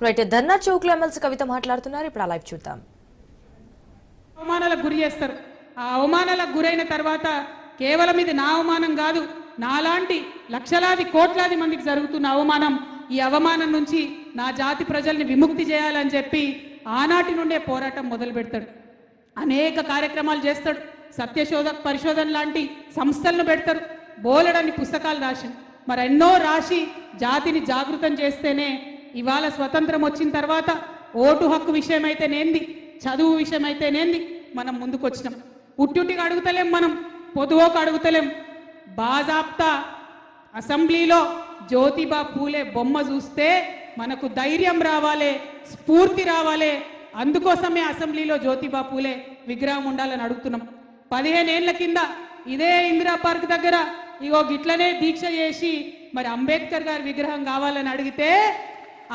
Right ధర్నా చౌక్ లో MLC కవిత మాట్లాడుతున్నారు. ఇప్పుడు లైవ్ చూద్దాం. అవమానాలకు గురి చేస్తారు. ఆ అవమానాలకు గురైన తర్వాత కేవలం ఇది నా అవమానం కాదు, నాలాంటి లక్షలాది కోట్లాది మందికి జరుగుతున్న అవమానం. ఈ అవమానం నుంచి నా జాతి ప్రజల్ని విముక్తి చేయాలని చెప్పి ఆనాటి నుండే పోరాటం మొదలు పెడతాడు. అనేక కార్యక్రమాలు చేస్తాడు. సత్యశోధక పరిశోధన లాంటి సంస్థలను పెడతారు. బోలెడన్ని పుస్తకాలు రాసి మరెన్నో రాసి జాతిని జాగృతం చేస్తేనే ఇవాళ స్వతంత్రం వచ్చిన తర్వాత ఓటు హక్కు విషయం అయితేనేంది, చదువు విషయం అయితేనేంది మనం ముందుకు వచ్చినాం. ఉట్టిగా అడుగుతలేం, మనం పొదువోకు అడుగుతలేం. బాజాప్తా అసెంబ్లీలో జ్యోతిబా పూలే బొమ్మ చూస్తే మనకు ధైర్యం రావాలి, స్ఫూర్తి రావాలి. అందుకోసమే అసెంబ్లీలో జ్యోతిబా పూలే విగ్రహం ఉండాలని అడుగుతున్నాం. 15 ఏళ్ల కింద ఇదే ఇందిరా పార్క్ దగ్గర ఇగో గిట్లనే దీక్ష చేసి మరి అంబేద్కర్ గారి విగ్రహం కావాలని అడిగితే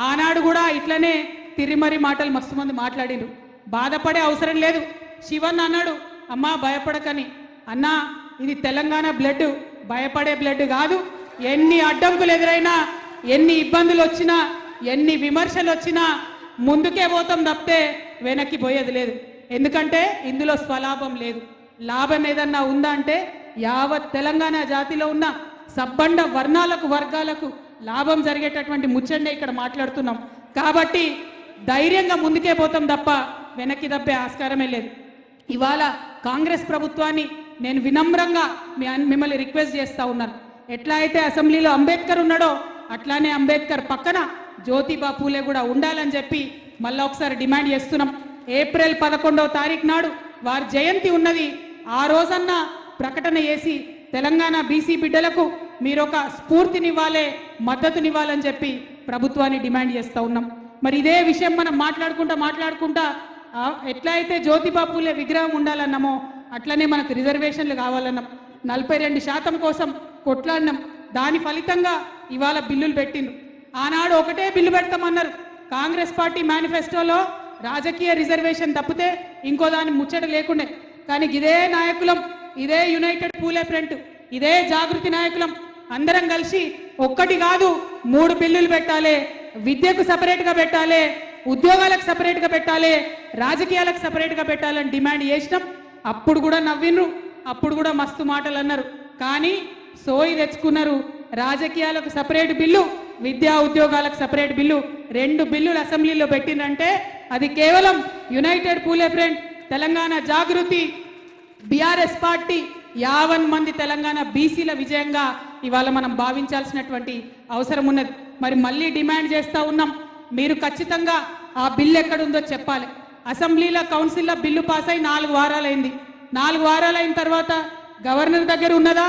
ఆనాడు కూడా ఇట్లనే తిరిమరి మాటలు మస్తు మంది మాట్లాడిరు. బాధపడే అవసరం లేదు. శివన్ అన్నాడు, అమ్మా భయపడకని. అన్నా ఇది తెలంగాణ బ్లడ్, భయపడే బ్లడ్ కాదు. ఎన్ని అడ్డంకులు ఎదురైనా, ఎన్ని ఇబ్బందులు వచ్చినా, ఎన్ని విమర్శలు వచ్చినా ముందుకే పోతాం తప్పితే వెనక్కి పోయేది లేదు. ఎందుకంటే ఇందులో స్వలాభం లేదు. లాభం ఏదన్నా ఉందా అంటే యావత్ తెలంగాణ జాతిలో ఉన్న సబ్బండ వర్ణాలకు వర్గాలకు లాభం జరిగేటటువంటి ముచ్చండే ఇక్కడ మాట్లాడుతున్నాం. కాబట్టి ధైర్యంగా ముందుకే పోతాం తప్ప వెనక్కి తప్పే ఆస్కారమే లేదు. ఇవాళ కాంగ్రెస్ ప్రభుత్వాన్ని నేను వినమ్రంగా మిమ్మల్ని రిక్వెస్ట్ చేస్తా ఉన్నాను. ఎట్లా అయితే అసెంబ్లీలో అంబేద్కర్ ఉన్నాడో అట్లానే అంబేద్కర్ పక్కన జ్యోతిబా పూలే కూడా ఉండాలని చెప్పి మళ్ళీ ఒకసారి డిమాండ్ చేస్తున్నాం. ఏప్రిల్ 11వ తారీఖు నాడు వారి జయంతి ఉన్నది. ఆ రోజన్న ప్రకటన చేసి తెలంగాణ బీసీ బిడ్డలకు మీరొక స్ఫూర్తినివ్వాలి, మద్దతునివ్వాలని చెప్పి ప్రభుత్వాన్ని డిమాండ్ చేస్తూ ఉన్నాం. మరి ఇదే విషయం మనం మాట్లాడుకుంటా ఎట్లా అయితే జ్యోతిబా పూలే విగ్రహం ఉండాలన్నామో అట్లనే మనకు రిజర్వేషన్లు కావాలన్నాం. 42% కోసం కొట్లాడినాం. దాని ఫలితంగా ఇవాళ బిల్లులు పెట్టిండ్రు. ఆనాడు ఒకటే బిల్లు పెడతామన్నారు. కాంగ్రెస్ పార్టీ మేనిఫెస్టోలో రాజకీయ రిజర్వేషన్ తప్పితే ఇంకో దాని ముచ్చట లేకుండే. కానీ ఇదే నాయకులం, ఇదే యునైటెడ్ పూలే ఫ్రంట్, ఇదే జాగృతి నాయకులం అందరం కలిసి ఒక్కటి కాదు 3 బిల్లులు పెట్టాలి. విద్యకు సపరేట్గా పెట్టాలి, ఉద్యోగాలకు సపరేట్గా పెట్టాలి, రాజకీయాలకు సపరేట్గా పెట్టాలని డిమాండ్ చేసినాం. అప్పుడు కూడా నవ్విండ్రు, అప్పుడు కూడా మస్తు మాటలు అన్నారు. కానీ సోయి తెచ్చుకున్నారు. రాజకీయాలకు సపరేట్ బిల్లు, విద్యా ఉద్యోగాలకు సపరేట్ బిల్లు, 2 బిల్లులు అసెంబ్లీలో పెట్టిందంటే అది కేవలం యునైటెడ్ పూలే ఫ్రంట్, తెలంగాణ జాగృతి, బీఆర్ఎస్ పార్టీ 50 మంది తెలంగాణ బీసీల విజయంగా ఇవాళ మనం భావించాల్సినటువంటి అవసరం ఉన్నది. మరి మళ్ళీ డిమాండ్ చేస్తూ ఉన్నాం, మీరు ఖచ్చితంగా ఆ బిల్లు ఎక్కడుందో చెప్పాలి. అసెంబ్లీలో కౌన్సిల్లో బిల్లు పాస్ అయి 4 వారాలైంది. 4 వారాలైన తర్వాత గవర్నర్ దగ్గర ఉన్నదా?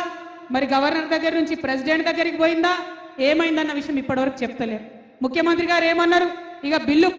మరి గవర్నర్ దగ్గర నుంచి ప్రెసిడెంట్ దగ్గరికి పోయిందా? ఏమైందన్న విషయం ఇప్పటివరకు చెప్తలేరు. ముఖ్యమంత్రి గారు ఏమన్నారు? ఇక బిల్లు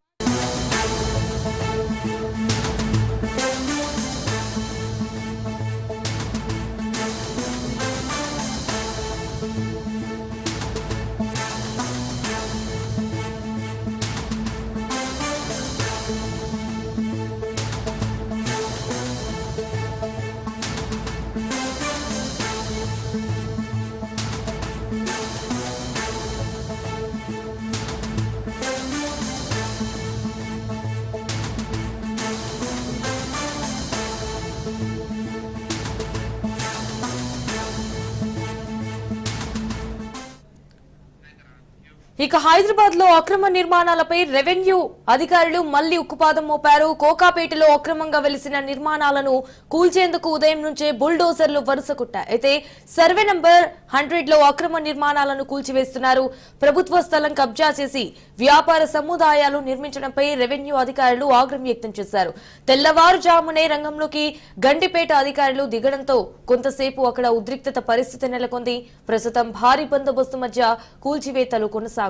ఇక హైదరాబాద్ లో అక్రమ నిర్మాణాలపై రెవెన్యూ అధికారులు మళ్లీ ఉక్కుపాదం మోపారు. కోకాపేటలో అక్రమంగా వెలిసిన నిర్మాణాలను కూల్చేందుకు ఉదయం నుంచే బుల్డోజర్లు వరుస కుట్టాయి. అయితే సర్వే నంబర్ 100 లో అక్రమ నిర్మాణాలను కూల్చివేస్తున్నారు. ప్రభుత్వ స్థలం కబ్జా చేసి వ్యాపార సముదాయాలు నిర్మించడంపై రెవెన్యూ అధికారులు ఆగ్రహం వ్యక్తం చేశారు. తెల్లవారుజామునే రంగంలోకి గండిపేట అధికారులు దిగడంతో కొంతసేపు అక్కడ ఉద్రిక్తత పరిస్థితి నెలకొంది. ప్రస్తుతం భారీ బందోబస్తు మధ్య కూల్చివేతలు కొనసాగుతున్నాయి.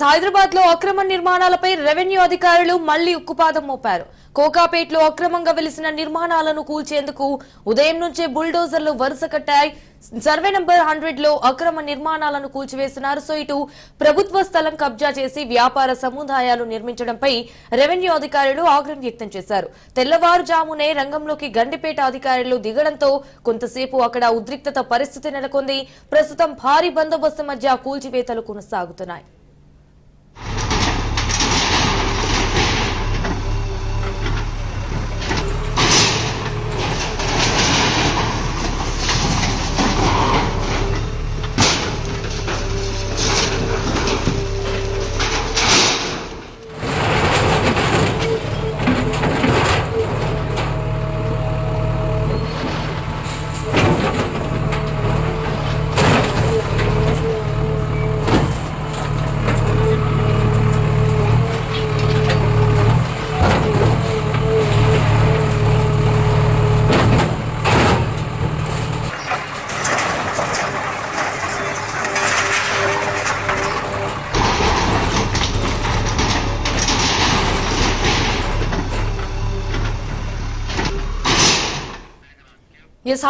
హైదరాబాద్ లో అక్రమ నిర్మాణాలపై రెవెన్యూ అధికారులు మళ్లీ ఉక్కుపాదం మోపారు. కోకాపేటలో అక్రమంగా వెలిసిన నిర్మాణాలను కూల్చేందుకు ఉదయం నుంచే బుల్డోజర్లు వరుస కట్టాయి. సర్వే నంబర్ 100 లో అక్రమ నిర్మాణాలను కూల్చివేస్తున్నారు. సో ఇటు ప్రభుత్వ స్థలం కబ్జా చేసి వ్యాపార సముదాయాలు నిర్మించడంపై రెవెన్యూ అధికారులు ఆగ్రహం వ్యక్తం చేశారు. తెల్లవారుజామునే రంగంలోకి గండిపేట అధికారులు దిగడంతో కొంతసేపు అక్కడ ఉద్రిక్తత పరిస్థితి నెలకొంది. ప్రస్తుతం భారీ బందోబస్తు మధ్య కూల్చివేతలు కొనసాగుతున్నాయి.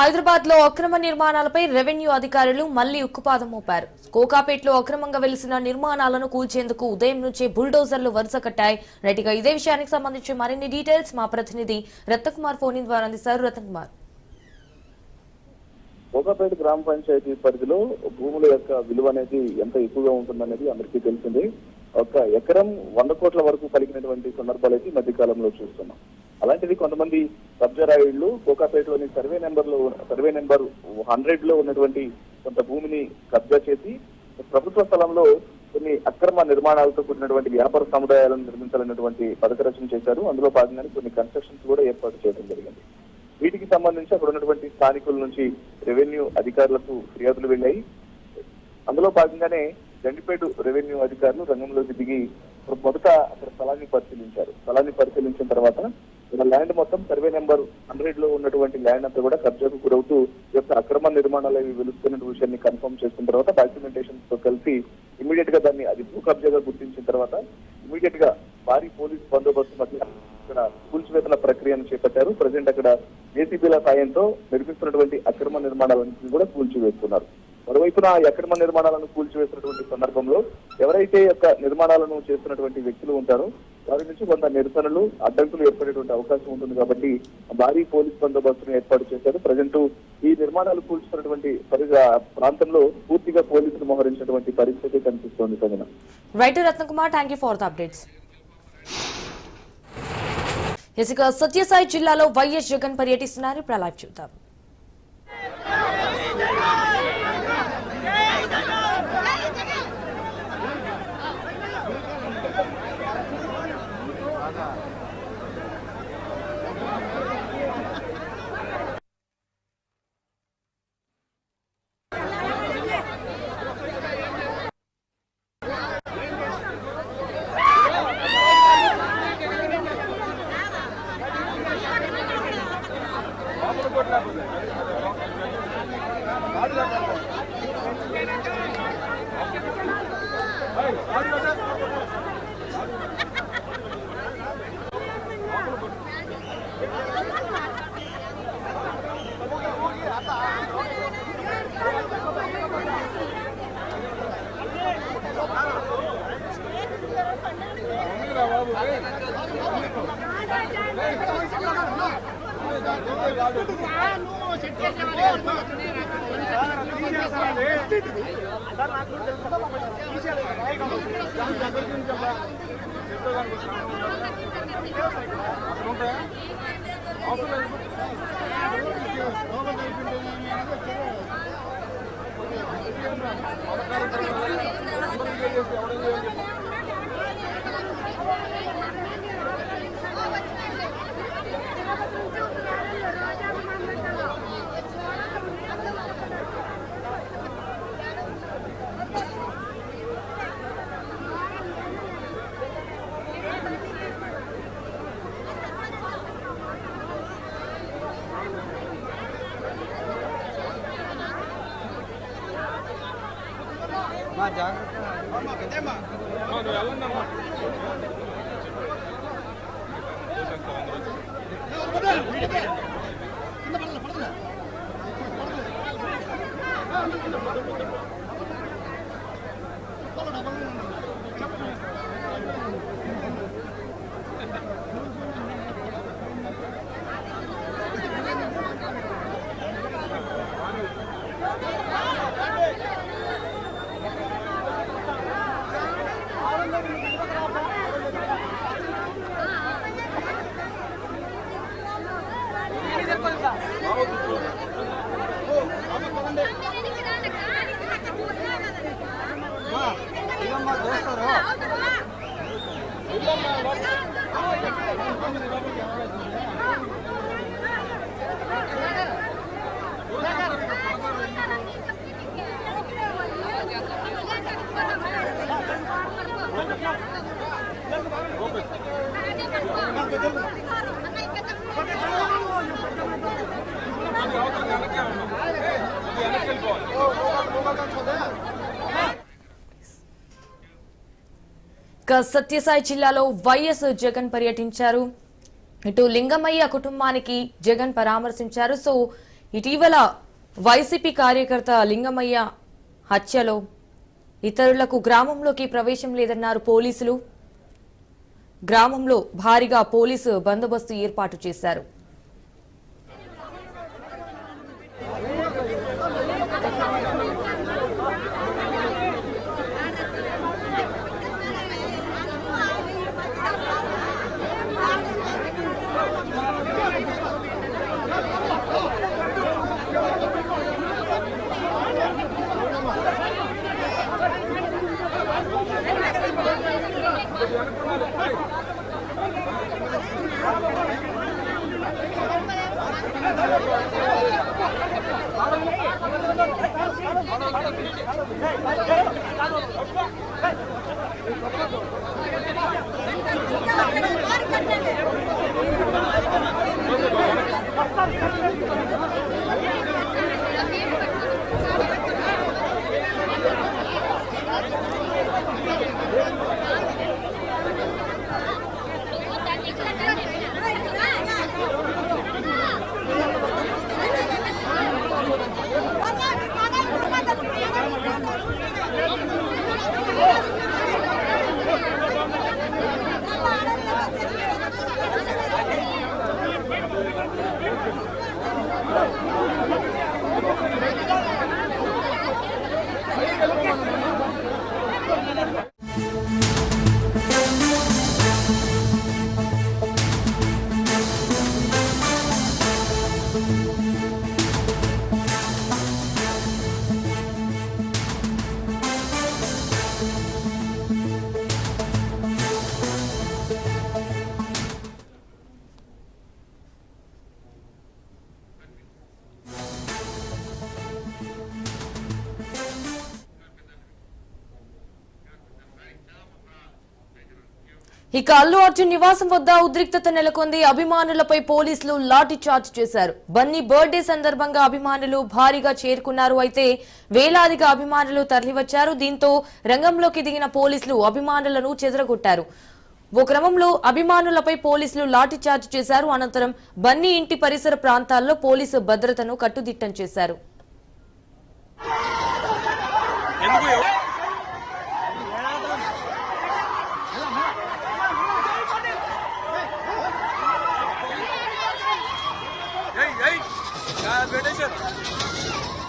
హైదరాబాద్ లో అక్రమ నిర్మాణాలపై రెవెన్యూ అధికారులు మళ్లీ ఉక్కుపాదం మోపారు. కోకాపేటలో అక్రమంగా వెలిసిన నిర్మాణాలను కూల్చేందుకు ఉదయం నుంచే బుల్డోజర్లు వరుస కట్టాయి. రైట్గా ఇదే విషయానికి సంబంధించి మరిన్ని డీటెయిల్స్ మా ప్రతినిధి రత్నకుమార్ ఫోన్ ద్వారా అందిస్తారు. రత్నకుమార్, కోకాపేట గ్రామ పంచాయతీ పరిధిలో భూముల యొక్క విలువ అనేది ఎంత ఎక్కువగా ఉంటుందనేది అందరికీ తెలిసింది. ఒక ఎకరం 100 కోట్ల వరకు పలికినటువంటి సందర్భాలు అయితే ఈ మధ్య కాలంలో చూస్తున్నాం. అలాంటిది కొంతమంది కబ్జారాయుళ్లు కోకాపేటలోని సర్వే నెంబర్ 100 లో ఉన్నటువంటి కొంత భూమిని కబ్జా చేసి ప్రభుత్వ స్థలంలో కొన్ని అక్రమ నిర్మాణాలతో కూడినటువంటి వ్యాపార సముదాయాలను నిర్మించాలన్నటువంటి పథక రచన చేశారు. అందులో భాగంగానే కొన్ని కన్స్ట్రక్షన్స్ కూడా ఏర్పాటు చేయడం జరిగింది. వీటికి సంబంధించి అక్కడ ఉన్నటువంటి స్థానికుల నుంచి రెవెన్యూ అధికారులకు ఫిర్యాదులు వెళ్ళాయి. అందులో భాగంగానే గండిపేట రెవెన్యూ అధికారులు రంగంలోకి దిగి మొదట అక్కడ స్థలాన్ని పరిశీలించిన తర్వాత ల్యాండ్ మొత్తం సర్వే నెంబర్ 100 లో ఉన్నటువంటి ల్యాండ్ అంతా కూడా కబ్జాకు గురవుతూ యొక్క అక్రమ నిర్మాణాలు అవి వెలుస్తున్న విషయాన్ని కన్ఫర్మ్ చేసిన తర్వాత డాక్యుమెంటేషన్ తో కలిసి ఇమీడియట్ గా దాన్ని అది భూ కబ్జాగా గుర్తించిన తర్వాత ఇమీడియట్ గా భారీ పోలీస్ బందోబస్తు మధ్య అక్కడ కూల్చివేతల ప్రక్రియను చేపట్టారు. ప్రజెంట్ అక్కడ జేసీబీల సాయంతో నిర్మిస్తున్నటువంటి అక్రమ నిర్మాణాలన్నింటినీ కూడా కూల్చివేస్తున్నారు. మరోవైపున ఈ అక్రమ నిర్మాణాలను కూల్చివేసినటువంటి సందర్భంలో ఎవరైతే యొక్క నిర్మాణాలను చేస్తున్నటువంటి వ్యక్తులు ఉంటారో వారి నుంచి కొంత నిరసనలు అడ్డంకులు ఏర్పడేటువంటి అవకాశం ఉంటుంది. కాబట్టి భారీ పోలీస్ బందోబస్తును ఏర్పాటు చేశారు. ప్రజెంట్ ఈ నిర్మాణాలు కూల్చుతున్నటువంటి ప్రాంతంలో పూర్తిగా పోలీసులు మోహరించినటువంటి పరిస్థితి కనిపిస్తోంది. సజన రైట్ Ratnakumar, thank you for the updates. ఇక సత్యసాయి జిల్లాలో వైఎస్ జగన్ పర్యటిస్తున్నారు. ఇప్పుడు లైవ్ చూద్దాం. జాగ్రత్త సత్యసాయి జిల్లాలో వైఎస్ జగన్ పర్యటించారు. ఇటు లింగమయ్య కుటుంబానికి జగన్ పరామర్శించారు. సో ఇటీవల వైసీపీ కార్యకర్త లింగమయ్య హత్యలో ఇతరులకు గ్రామంలోకి ప్రవేశం లేదన్నారు పోలీసులు. గ్రామంలో భారీగా పోలీసు బందోబస్తు ఏర్పాటు చేశారు. ఇక అల్లు అర్జున్ నివాసం వద్ద ఉద్రిక్తత నెలకొంది. అభిమానులపై పోలీసులు లాఠీ చార్జ్ చేశారు. బన్నీ బర్త్డే సందర్భంగా అభిమానులు భారీగా చేరుకున్నారు. అయితే వేలాదిగా అభిమానులు తరలివచ్చారు. దీంతో రంగంలోకి దిగిన పోలీసులు అభిమానులను చెదరగొట్టారు. ఓ క్రమంలో అభిమానులపై పోలీసులు లాఠీ చార్జ్ చేశారు. అనంతరం బన్నీ ఇంటి పరిసర ప్రాంతాల్లో పోలీసు భద్రతను కట్టుదిట్టం చేశారు. Hey, hey, better.